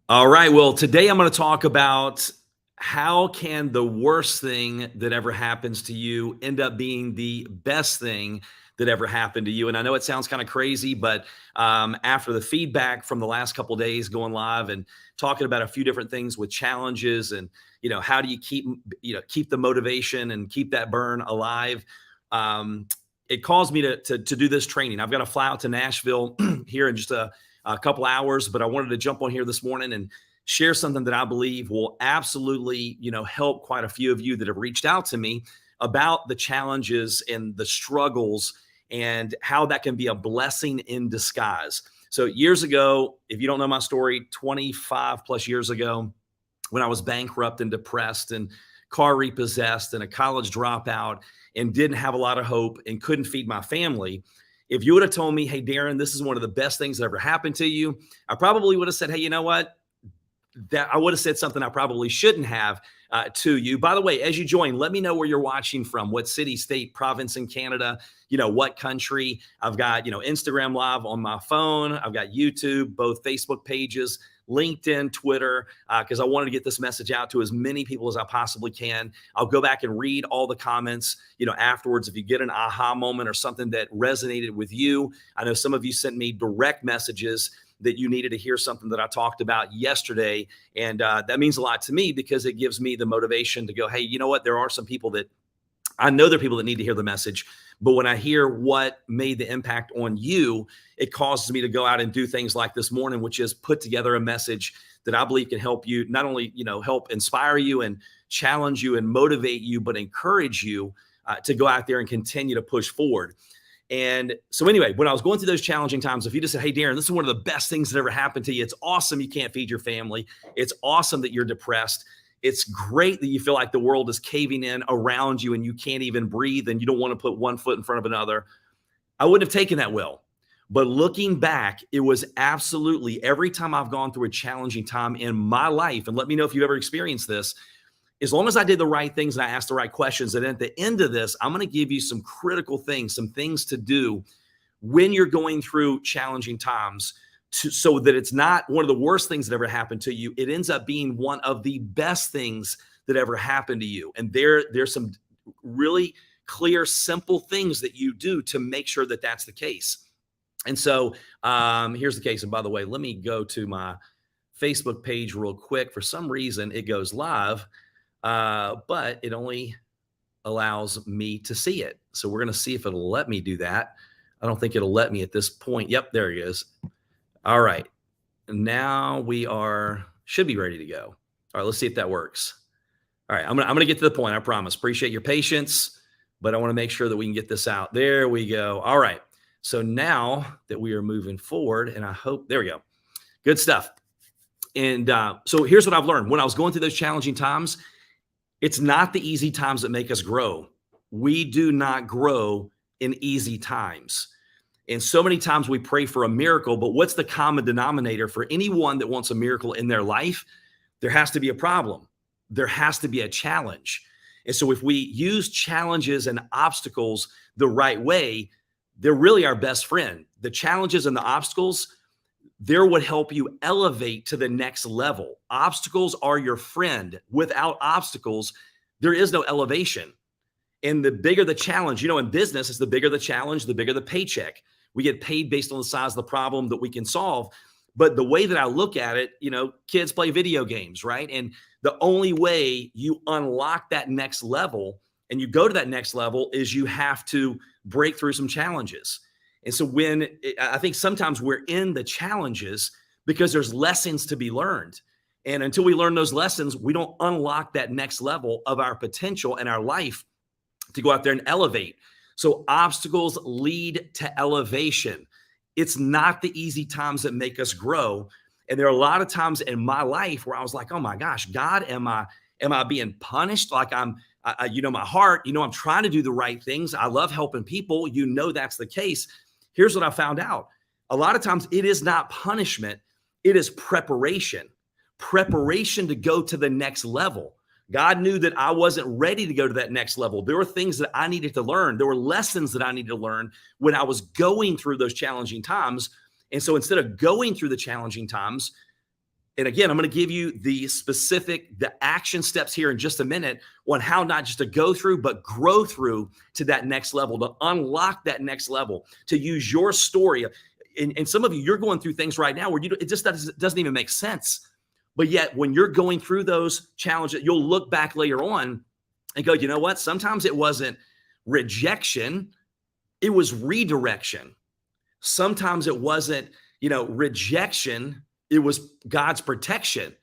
All right. Well, today I'm going to talk about how can the worst thing that ever happens to you end up being the best thing that ever happened to you. And I know it sounds kind of crazy, but after the feedback from the last couple of days going live and talking about a few different things with challenges and how do you keep the motivation and keep that burn alive. Um, it caused me to do this training. I've got to fly out to Nashville here in just a couple hours, but I wanted to jump on here this morning and share something that I believe will absolutely, help quite a few of you that have reached out to me about the challenges and the struggles and how that can be a blessing in disguise. So years ago, if you don't know my story, 25 plus years ago, when I was bankrupt and depressed and car repossessed and a college dropout and didn't have a lot of hope and couldn't feed my family, if you would have told me, hey, Darren, this is one of the best things that ever happened to you, I probably would have said, hey, you know what? That I would have said something I probably shouldn't have to you. By the way, as you join, let me know where you're watching from, what city, state, province in Canada, what country. I've got, Instagram Live on my phone. I've got YouTube, both Facebook pages, LinkedIn, Twitter, because I wanted to get this message out to as many people as I possibly can. I'll go back and read all the comments, afterwards. If you get an aha moment or something that resonated with you, I know some of you sent me direct messages that you needed to hear something that I talked about yesterday. And that means a lot to me because it gives me the motivation to go, hey, you know what? There are some people that I know there are people that need to hear the message, but when I hear what made the impact on you, it causes me to go out and do things like this morning, which is put together a message that I believe can help you, not only, help inspire you and challenge you and motivate you, but encourage you to go out there and continue to push forward. And so anyway, when I was going through those challenging times, if you just said, hey, Darren, this is one of the best things that ever happened to you. It's awesome you can't feed your family. It's awesome that you're depressed. It's great that you feel like the world is caving in around you and you can't even breathe and you don't want to put one foot in front of another. I wouldn't have taken that well. But looking back, it was absolutely every time I've gone through a challenging time in my life, and let me know if you've ever experienced this, as long as I did the right things and I asked the right questions, and at the end of this, I'm going to give you some critical things, some things to do when you're going through challenging times so that it's not one of the worst things that ever happened to you. It ends up being one of the best things that ever happened to you. And there's some really clear, simple things that you do to make sure that that's the case. And so here's the case. And by the way, let me go to my Facebook page real quick. For some reason, it goes live. But it only allows me to see it. So we're going to see if it'll let me do that. I don't think it'll let me at this point. Yep, there he is. All right. Now we should be ready to go. All right, let's see if that works. All right, I'm going to get to the point, I promise. Appreciate your patience, but I want to make sure that we can get this out. There we go. All right. So now that we are moving forward, and I hope, there we go. Good stuff. And so here's what I've learned. When I was going through those challenging times, it's not the easy times that make us grow. We do not grow in easy times. And so many times we pray for a miracle, but what's the common denominator for anyone that wants a miracle in their life? There has to be a problem. There has to be a challenge. And so if we use challenges and obstacles the right way, they're really our best friend. The challenges and the obstacles, they're what help you elevate to the next level. Obstacles are your friend. Without obstacles, there is no elevation. And the bigger the challenge, in business, it's the bigger the challenge, the bigger the paycheck. We get paid based on the size of the problem that we can solve. But the way that I look at it, kids play video games, right? And the only way you unlock that next level and you go to that next level is you have to break through some challenges. And so I think sometimes we're in the challenges because there's lessons to be learned. And until we learn those lessons, we don't unlock that next level of our potential and our life to go out there and elevate. So obstacles lead to elevation. It's not the easy times that make us grow. And there are a lot of times in my life where I was like, oh my gosh, God, am I being punished? Like my heart, I'm trying to do the right things. I love helping people. That's the case. Here's what I found out. A lot of times it is not punishment. It is preparation to go to the next level. God knew that I wasn't ready to go to that next level. There were things that I needed to learn. There were lessons that I needed to learn when I was going through those challenging times. And so instead of going through the challenging times And again, I'm going to give you the action steps here in just a minute on how not just to go through, but grow through to that next level, to unlock that next level, to use your story. And some of you, you're going through things right now where it just doesn't even make sense. But yet when you're going through those challenges, you'll look back later on and go, you know what? Sometimes it wasn't rejection, it was redirection. Sometimes it wasn't, rejection, it was God's protection.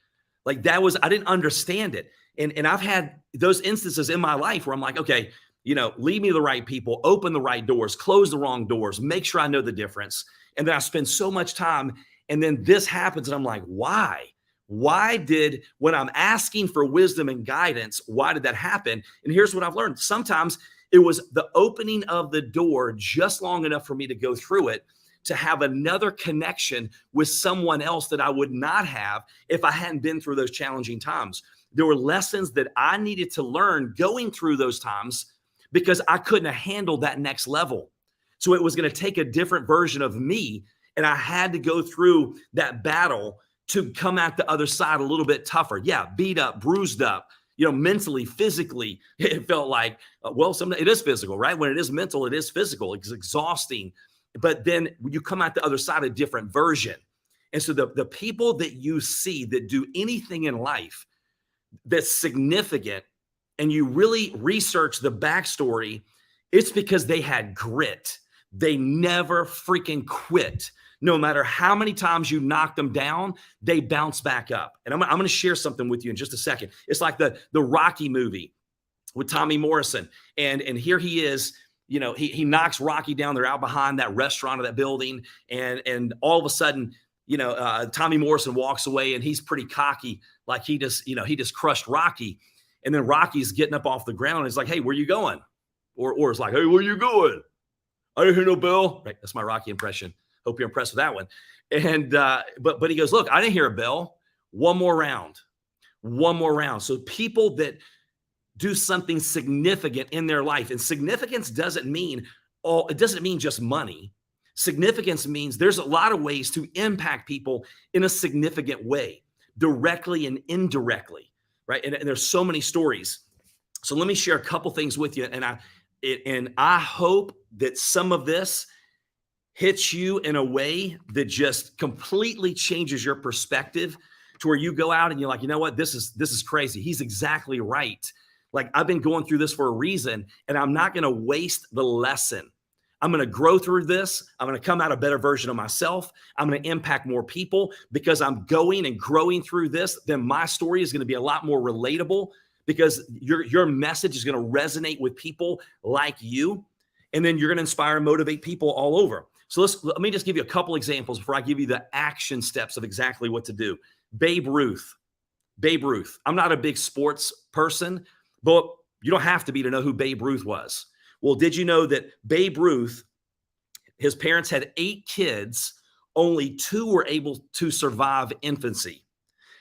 Like I didn't understand it. And I've had those instances in my life where I'm like, okay, lead me to the right people, open the right doors, close the wrong doors, make sure I know the difference. And then I spend so much time, and then this happens, and I'm like, why? When I'm asking for wisdom and guidance, why did that happen? And here's what I've learned. Sometimes it was the opening of the door just long enough for me to go through it, to have another connection with someone else that I would not have if I hadn't been through those challenging times. There were lessons that I needed to learn going through those times because I couldn't have handled that next level. So it was going to take a different version of me, and I had to go through that battle to come out the other side a little bit tougher. Yeah, beat up, bruised up, mentally, physically. It felt like, sometimes it is physical, right? When it is mental, it is physical. It's exhausting. But then you come out the other side a different version. And so the people that you see that do anything in life that's significant, and you really research the backstory, it's because they had grit. They never freaking quit. No matter how many times you knock them down, they bounce back up. And I'm going to share something with you in just a second. It's like the Rocky movie with Tommy Morrison. And here he is, he knocks Rocky down. They're out behind that restaurant or that building. And all of a sudden, Tommy Morrison walks away, and he's pretty cocky. Like he just crushed Rocky. And then Rocky's getting up off the ground. And he's like, hey, where you going? Or it's like, hey, where you going? I didn't hear no bell. Right. That's my Rocky impression. Hope you're impressed with that one. And, but he goes, look, I didn't hear a bell. One more round. So people that do something significant in their life, and significance doesn't mean just money. Significance means there's a lot of ways to impact people in a significant way, directly and indirectly. Right. And there's so many stories. So let me share a couple things with you. And I hope that some of this hits you in a way that just completely changes your perspective, to where you go out and you're like, you know what, this is crazy. He's exactly right. Like, I've been going through this for a reason, and I'm not going to waste the lesson. I'm going to grow through this. I'm going to come out a better version of myself. I'm going to impact more people because I'm going and growing through this. Then my story is going to be a lot more relatable, because your message is going to resonate with people like you. And then you're going to inspire and motivate people all over. So let me just give you a couple examples before I give you the action steps of exactly what to do. Babe Ruth. I'm not a big sports person, but you don't have to be to know who Babe Ruth was. Well, did you know that Babe Ruth, his parents had 8 kids, only 2 were able to survive infancy.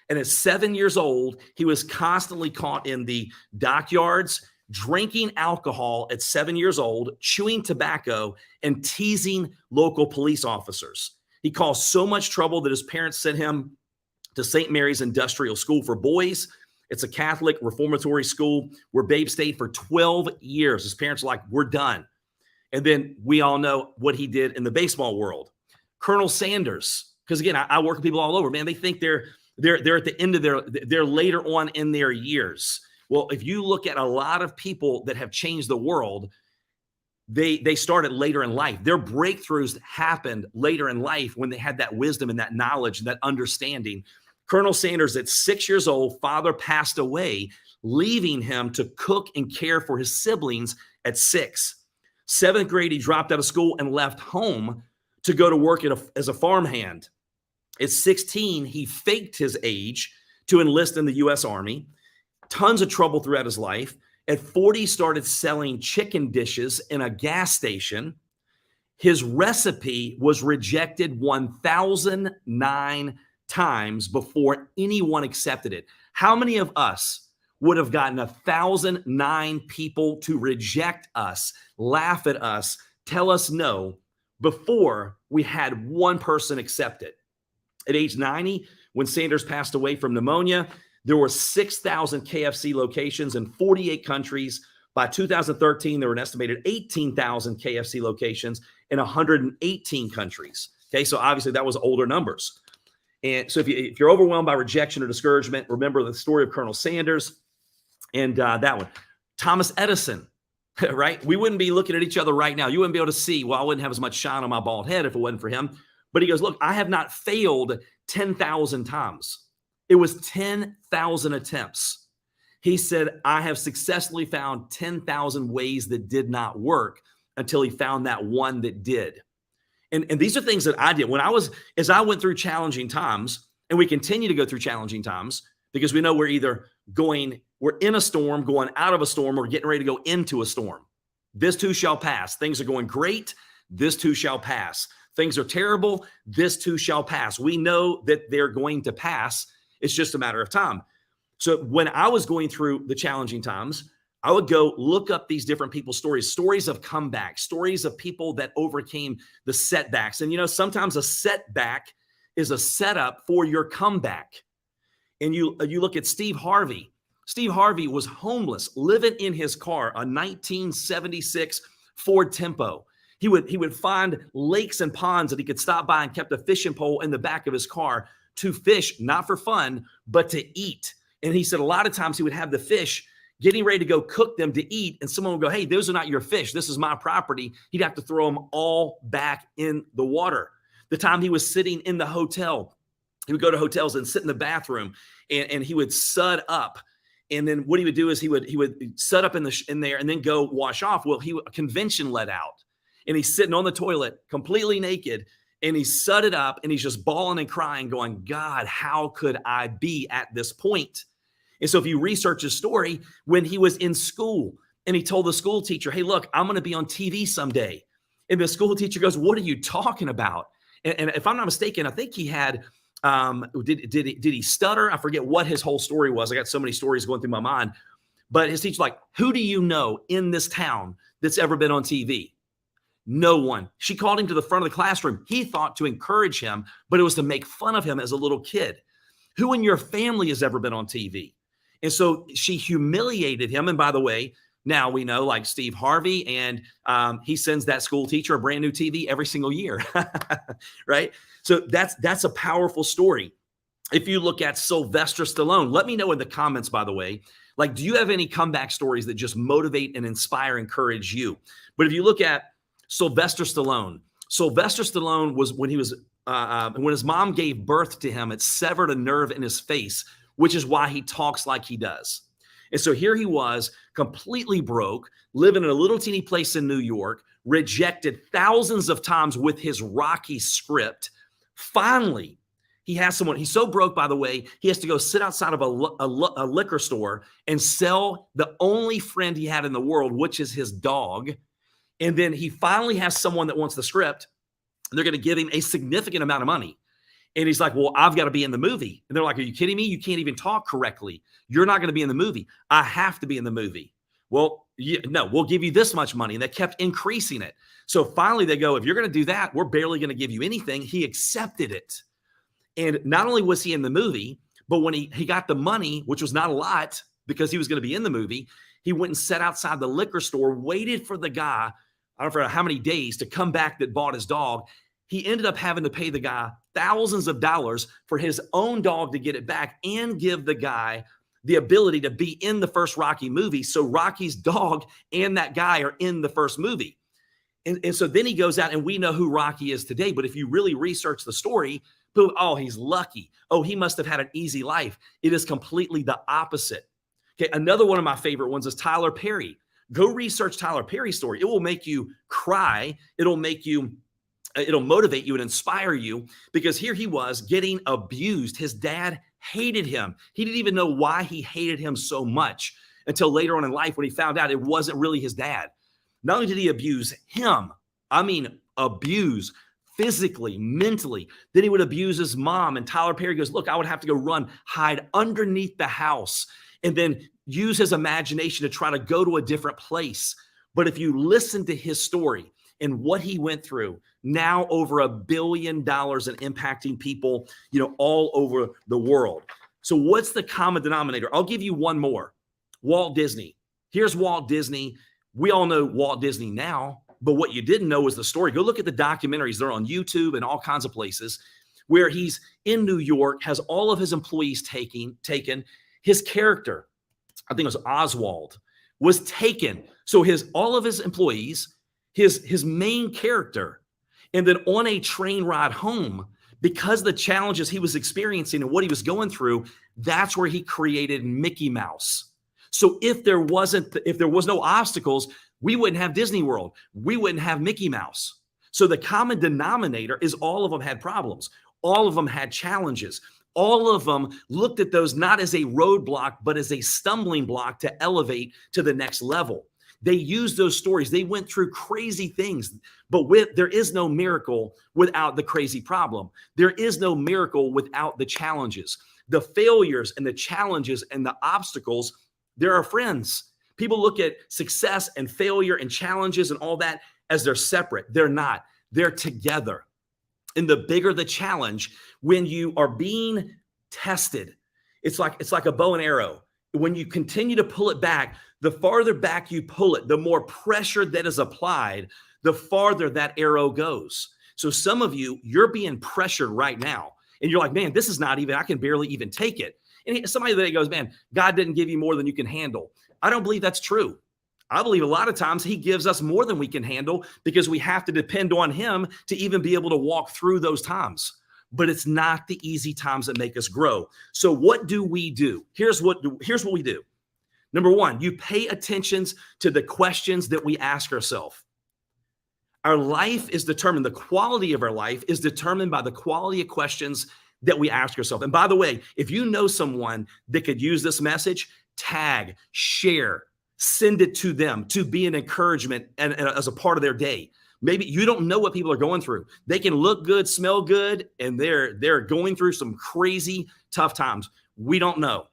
And at 7 years old, he was constantly caught in the dockyards, drinking alcohol at 7 years old, chewing tobacco, and teasing local police officers. He caused so much trouble that his parents sent him to St. Mary's Industrial School for Boys. It's a Catholic reformatory school where Babe stayed for 12 years. His parents were like, we're done. And then we all know what he did in the baseball world. Colonel Sanders, because again, I work with people all over, man. They think they're at the end of they're later on in their years. Well, if you look at a lot of people that have changed the world, they started later in life. Their breakthroughs happened later in life when they had that wisdom and that knowledge and that understanding. Colonel Sanders, at 6 years old, father passed away, leaving him to cook and care for his siblings at 6. 7th grade, he dropped out of school and left home to go to work as a farmhand. At 16, he faked his age to enlist in the U.S. Army. Tons of trouble throughout his life. At 40, he started selling chicken dishes in a gas station. His recipe was rejected 1,009 times before anyone accepted it. How many of us would have gotten 1,009 people to reject us, laugh at us, tell us no, before we had one person accept it? At age 90, When Sanders passed away from pneumonia, there were 6,000 KFC locations in 48 countries. By 2013, there were an estimated 18,000 KFC locations in 118 countries. Okay, so obviously that was older numbers. And so if you're overwhelmed by rejection or discouragement, remember the story of Colonel Sanders and that one. Thomas Edison, right? We wouldn't be looking at each other right now. You wouldn't be able to see, well, I wouldn't have as much shine on my bald head if it wasn't for him. But he goes, look, I have not failed 10,000 times. It was 10,000 attempts. He said, I have successfully found 10,000 ways that did not work until he found that one that did. And these are things that I did as I went through challenging times, and we continue to go through challenging times because we know we're in a storm, going out of a storm, or getting ready to go into a storm. This too shall pass. Things are going great. This too shall pass. Things are terrible. This too shall pass. We know that they're going to pass. It's just a matter of time. So when I was going through the challenging times, I would go look up these different people's stories of comeback, stories of people that overcame the setbacks. And, sometimes a setback is a setup for your comeback. And you look at Steve Harvey. Steve Harvey was homeless, living in his car, a 1976 Ford Tempo. He would find lakes and ponds that he could stop by and kept a fishing pole in the back of his car to fish, not for fun, but to eat. And he said a lot of times he would have the fish getting ready to go cook them to eat, and someone would go, hey, those are not your fish. This is my property. He'd have to throw them all back in the water. The time he was sitting in the hotel, he would go to hotels and sit in the bathroom, and he would sud up. And then what he would do is he would sud up in there and then go wash off. Well, a convention let out, and he's sitting on the toilet completely naked, and he's sudded up, and he's just bawling and crying, going, God, how could I be at this point? And so if you research his story, when he was in school and he told the school teacher, hey, look, I'm going to be on TV someday. And the school teacher goes, what are you talking about? And if I'm not mistaken, I think he had, did he stutter? I forget what his whole story was. I got so many stories going through my mind. But his teacher's like, who do you know in this town that's ever been on TV? No one. She called him to the front of the classroom. He thought to encourage him, but it was to make fun of him as a little kid. Who in your family has ever been on TV? And so she humiliated him. And by the way, now we know, like Steve Harvey, and he sends that school teacher a brand new TV every single year, right? So that's a powerful story. If you look at Sylvester Stallone, let me know in the comments, by the way, like, do you have any comeback stories that just motivate and inspire, encourage you? But if you look at Sylvester Stallone was when his mom gave birth to him, it severed a nerve in his face, which is why he talks like he does. And so here he was, completely broke, living in a little teeny place in New York, rejected thousands of times with his Rocky script. Finally, he has someone, he's so broke, by the way, he has to go sit outside of a liquor store and sell the only friend he had in the world, which is his dog. And then he finally has someone that wants the script. And they're going to give him a significant amount of money. And he's like, well, I've got to be in the movie. And they're like, are you kidding me? You can't even talk correctly. You're not going to be in the movie. I have to be in the movie. Well, no, we'll give you this much money. And they kept increasing it. So finally they go, if you're going to do that, we're barely going to give you anything. He accepted it. And not only was he in the movie, but when he got the money, which was not a lot because he was going to be in the movie, he went and sat outside the liquor store, waited for the guy, I don't know how many days, to come back that bought his dog. He ended up having to pay the guy thousands of dollars for his own dog to get it back and give the guy the ability to be in the first Rocky movie. So Rocky's dog and that guy are in the first movie. And so then he goes out, and we know who Rocky is today. But if you really research the story, oh, he's lucky. Oh, he must have had an easy life. It is completely the opposite. Okay, another one of my favorite ones is Tyler Perry. Go research Tyler Perry's story. It will make you cry. It'll motivate you and inspire you, because here he was getting abused. His dad hated him. He didn't even know why he hated him so much until later on in life when he found out it wasn't really his dad. Not only did he abuse him, abuse physically, mentally, then he would abuse his mom. And Tyler Perry goes, look, I would have to go hide underneath the house and then use his imagination to try to go to a different place. But if you listen to his story and what he went through, now over $1 billion and impacting people, all over the world. So what's the common denominator? I'll give you one more. Walt Disney. Here's Walt Disney. We all know Walt Disney now, but what you didn't know was the story. Go look at the documentaries. They're on YouTube and all kinds of places where he's in New York, has all of his employees taken. His character, I think it was Oswald, was taken. So all of his employees, his main character, and then on a train ride home, because of the challenges he was experiencing and what he was going through, that's where he created Mickey Mouse. So if there was no obstacles, we wouldn't have Disney World. We wouldn't have Mickey Mouse. So the common denominator is all of them had problems. All of them had challenges. All of them looked at those not as a roadblock, but as a stumbling block to elevate to the next level. They used those stories. They went through crazy things, but there is no miracle without the crazy problem. There is no miracle without the challenges, the failures and the challenges and the obstacles. They're our friends. People look at success and failure and challenges and all that as they're separate. They're not. They're together. And the bigger the challenge, when you are being tested, it's like a bow and arrow. When you continue to pull it back, the farther back you pull it, the more pressure that is applied, the farther that arrow goes. So some of you, you're being pressured right now. And you're like, man, this is not even, I can barely even take it. And somebody that goes, man, God didn't give you more than you can handle. I don't believe that's true. I believe a lot of times he gives us more than we can handle because we have to depend on him to even be able to walk through those times. But it's not the easy times that make us grow. So what do we do? Here's what we do. Number one, you pay attention to the questions that we ask ourselves. Our life is determined, the quality of our life is determined by the quality of questions that we ask ourselves. And by the way, if you know someone that could use this message, tag, share, send it to them to be an encouragement and as a part of their day. Maybe you don't know what people are going through. They can look good, smell good, and they're going through some crazy tough times. We don't know.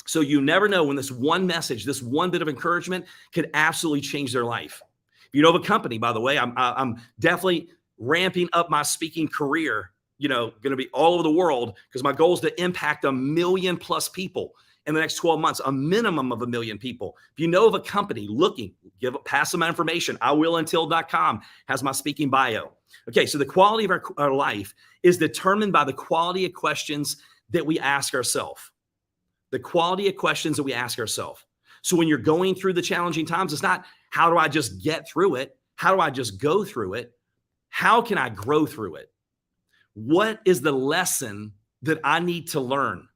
So you never know when this one message, this one bit of encouragement could absolutely change their life. If you know of a company, by the way, I'm definitely ramping up my speaking career, going to be all over the world because my goal is to impact 1 million plus people in the next 12 months, a minimum of 1 million people. If you know of a company looking, pass them my information. iwillintil.com has my speaking bio. Okay, so the quality of our life is determined by the quality of questions that we ask ourselves. The quality of questions that we ask ourselves. So when you're going through the challenging times, it's not how do I just get through it? How do I just go through it? How can I grow through it? What is the lesson that I need to learn?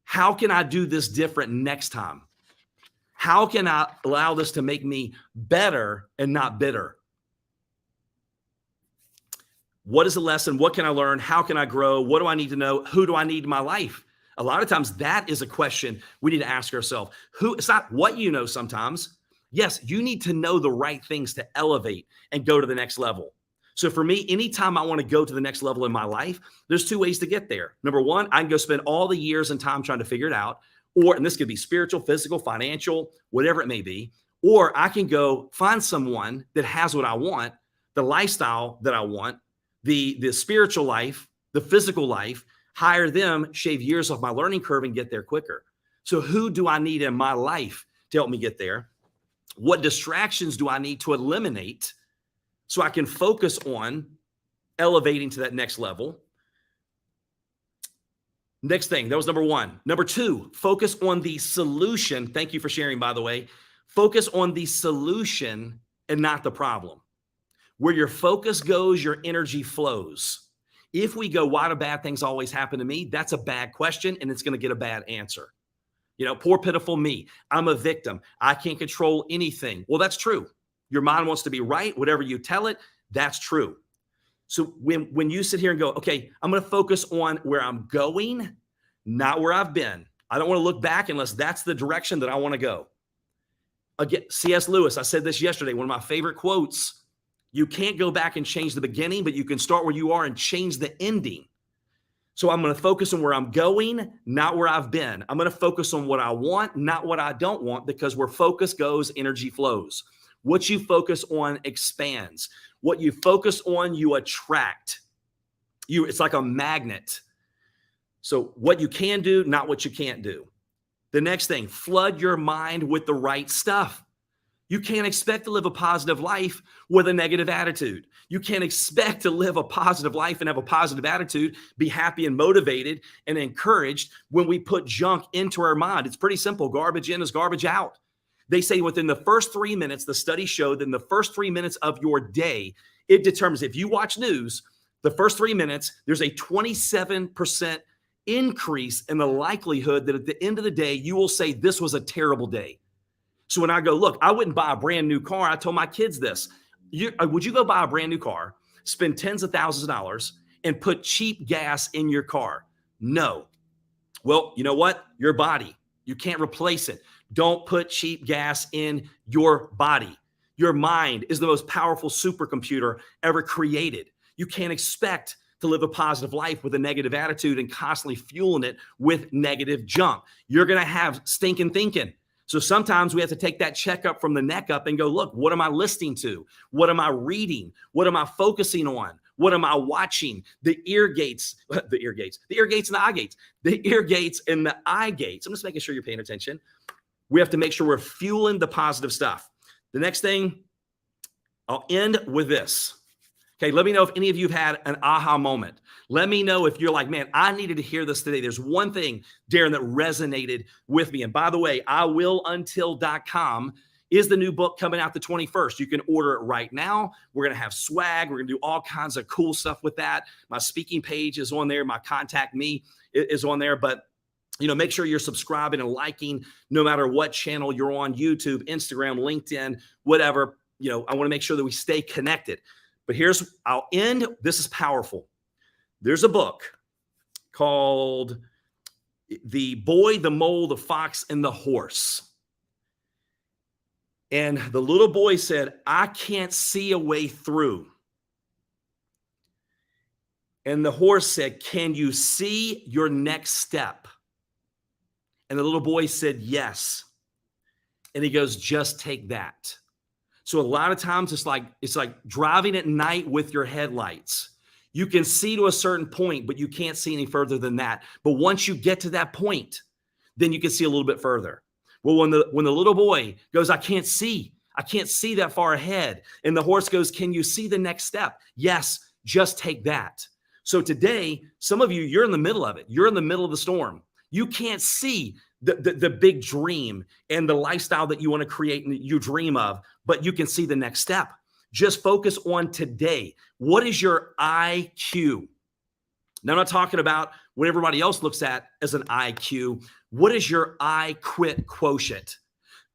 How can I do this different next time? How can I allow this to make me better and not bitter? What is the lesson? What can I learn? How can I grow? What do I need to know? Who do I need in my life? A lot of times that is a question we need to ask ourselves. It's not what you know sometimes. Yes, you need to know the right things to elevate and go to the next level. So for me, anytime I want to go to the next level in my life, there's two ways to get there. Number one, I can go spend all the years and time trying to figure it out. And this could be spiritual, physical, financial, whatever it may be. Or I can go find someone that has what I want, the lifestyle that I want, the spiritual life, the physical life, hire them, shave years off my learning curve and get there quicker. So who do I need in my life to help me get there? What distractions do I need to eliminate so I can focus on elevating to that next level? Next thing, that was number one. Number two, focus on the solution. Thank you for sharing, by the way. Focus on the solution and not the problem. Where your focus goes, your energy flows. If we go, why do bad things always happen to me? That's a bad question, and it's going to get a bad answer. Poor, pitiful me. I'm a victim. I can't control anything. Well, that's true. Your mind wants to be right. Whatever you tell it, that's true. So when you sit here and go, okay, I'm going to focus on where I'm going, not where I've been. I don't want to look back unless that's the direction that I want to go. Again, C.S. Lewis, I said this yesterday, one of my favorite quotes. You can't go back and change the beginning, but you can start where you are and change the ending. So I'm going to focus on where I'm going, not where I've been. I'm going to focus on what I want, not what I don't want, because where focus goes, energy flows. What you focus on expands. What you focus on, you attract. It's like a magnet. So what you can do, not what you can't do. The next thing, flood your mind with the right stuff. You can't expect to live a positive life with a negative attitude. You can't expect to live a positive life and have a positive attitude, be happy and motivated and encouraged when we put junk into our mind. It's pretty simple. Garbage in is garbage out. They say within the first 3 minutes, the study showed that in the first 3 minutes of your day, it determines if you watch news, the first 3 minutes, there's a 27% increase in the likelihood that at the end of the day, you will say, this was a terrible day. So when I go, look, I wouldn't buy a brand new car. I told my kids this. Would you go buy a brand new car, spend tens of thousands of dollars, and put cheap gas in your car? No. Well, you know what? Your body. You can't replace it. Don't put cheap gas in your body. Your mind is the most powerful supercomputer ever created. You can't expect to live a positive life with a negative attitude and constantly fueling it with negative junk. You're going to have stinking thinking. So sometimes we have to take that checkup from the neck up and go, look, what am I listening to? What am I reading? What am I focusing on? What am I watching? The ear gates and the eye gates, the ear gates and the eye gates. I'm just making sure you're paying attention. We have to make sure we're fueling the positive stuff. The next thing, I'll end with this. Okay, let me know if any of you have had an aha moment. Let me know if you're like, man, I needed to hear this today. There's one thing, Darren, that resonated with me. And by the way, iwilluntil.com is the new book coming out the 21st. You can order it right now. We're going to have swag. We're going to do all kinds of cool stuff with that. My speaking page is on there. My contact me is on there. But make sure you're subscribing and liking no matter what channel you're on, YouTube, Instagram, LinkedIn, whatever. I want to make sure that we stay connected. But I'll end. This is powerful. There's a book called The Boy, the Mole, the Fox, and the Horse. And the little boy said, I can't see a way through. And the horse said, can you see your next step? And the little boy said, yes. And he goes, just take that. So a lot of times it's like driving at night with your headlights. You can see to a certain point, but you can't see any further than that. But once you get to that point, then you can see a little bit further. Well, when the little boy goes, I can't see that far ahead. And the horse goes, can you see the next step? Yes, just take that. So today, some of you, you're in the middle of it. You're in the middle of the storm. You can't see the big dream and the lifestyle that you want to create and you dream of, but you can see the next step. Just focus on today. What is your IQ? Now, I'm not talking about what everybody else looks at as an IQ. What is your I quit quotient?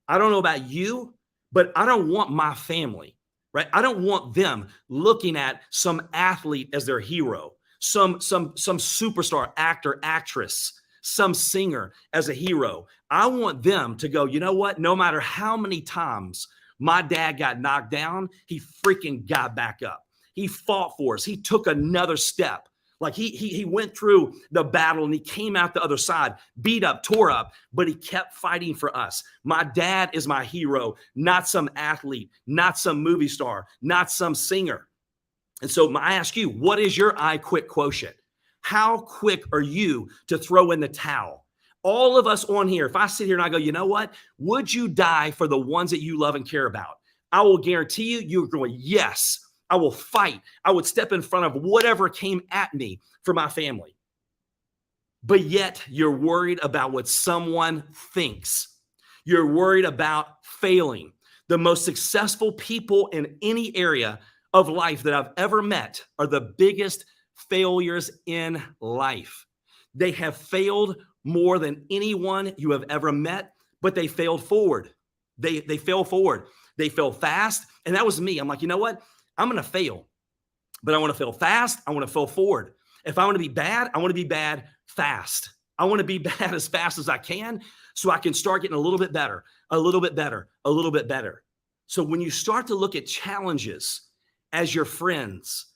I don't know about you, but I don't want my family, right? I don't want them looking at some athlete as their hero, some superstar actor, actress, some singer as a hero. I want them to go, you know what? No matter how many times my dad got knocked down, he freaking got back up. He fought for us. He took another step. Like he went through the battle and he came out the other side, beat up, tore up, but he kept fighting for us. My dad is my hero, not some athlete, not some movie star, not some singer. And so I ask you, what is your I quit quotient? How quick are you to throw in the towel? All of us on here, if I sit here and I go, you know what? Would you die for the ones that you love and care about? I will guarantee you, you're going, yes, I will fight. I would step in front of whatever came at me for my family. But yet you're worried about what someone thinks. You're worried about failing. The most successful people in any area of life that I've ever met are the biggest failures in life. They have failed more than anyone you have ever met, but they failed forward. They fail forward. They fail fast. And that was me. I'm like, you know what? I'm going to fail, but I want to fail fast. I want to fail forward. If I want to be bad, I want to be bad fast. I want to be bad as fast as I can so I can start getting a little bit better, a little bit better, a little bit better. So when you start to look at challenges as your friends,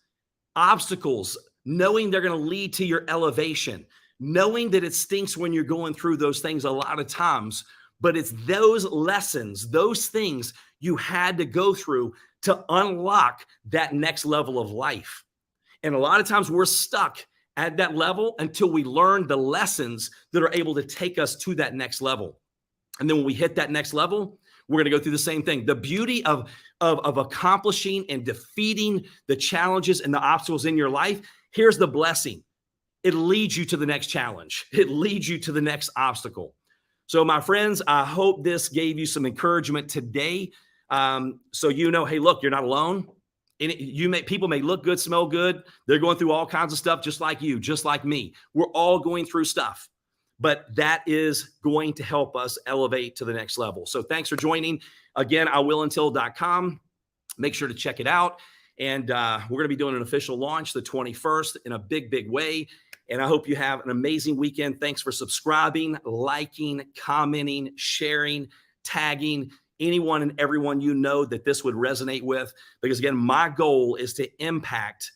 obstacles, knowing they're going to lead to your elevation, knowing that it stinks when you're going through those things a lot of times, But it's those lessons, those things you had to go through to unlock that next level of life. And a lot of times we're stuck at that level until we learn the lessons that are able to take us to that next level. And then when we hit that next level, we're going to go through the same thing. The beauty of accomplishing and defeating the challenges and the obstacles in your life, here's the blessing. It leads you to the next challenge. It leads you to the next obstacle. So my friends, I hope this gave you some encouragement today. So you know, hey, look, you're not alone. And people may look good, smell good. They're going through all kinds of stuff just like you, just like me. We're all going through stuff, but that is going to help us elevate to the next level. So thanks for joining. Again, iwilluntil.com. Make sure to check it out. And we're going to be doing an official launch the 21st in a big, big way. And I hope you have an amazing weekend. Thanks for subscribing, liking, commenting, sharing, tagging anyone and everyone you know that this would resonate with. Because again, my goal is to impact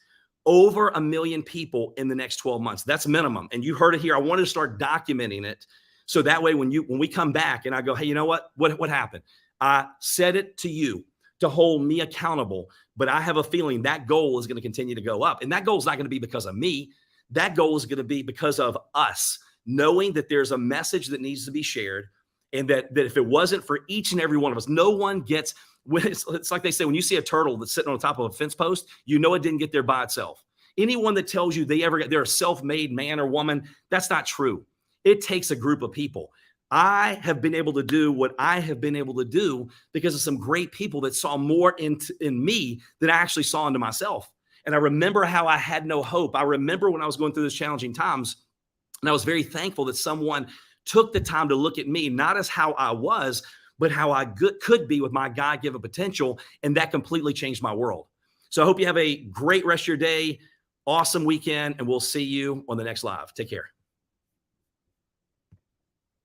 over 1 million people in the next 12 months. That's minimum. And you heard it here. I wanted to start documenting it. So that way, when we come back and I go, hey, you know what happened? I said it to you to hold me accountable, but I have a feeling that goal is going to continue to go up. And that goal is not going to be because of me. That goal is going to be because of us, knowing that there's a message that needs to be shared. And that if it wasn't for each and every one of us, no one gets, it's like they say, when you see a turtle that's sitting on top of a fence post, you know it didn't get there by itself. Anyone that tells you they're a self-made man or woman, that's not true. It takes a group of people. I have been able to do what I have been able to do because of some great people that saw more in me than I actually saw into myself. And I remember how I had no hope. I remember when I was going through those challenging times, and I was very thankful that someone took the time to look at me, not as how I was, but how I could be with my God-given potential. And that completely changed my world. So I hope you have a great rest of your day, awesome weekend, and we'll see you on the next live. Take care.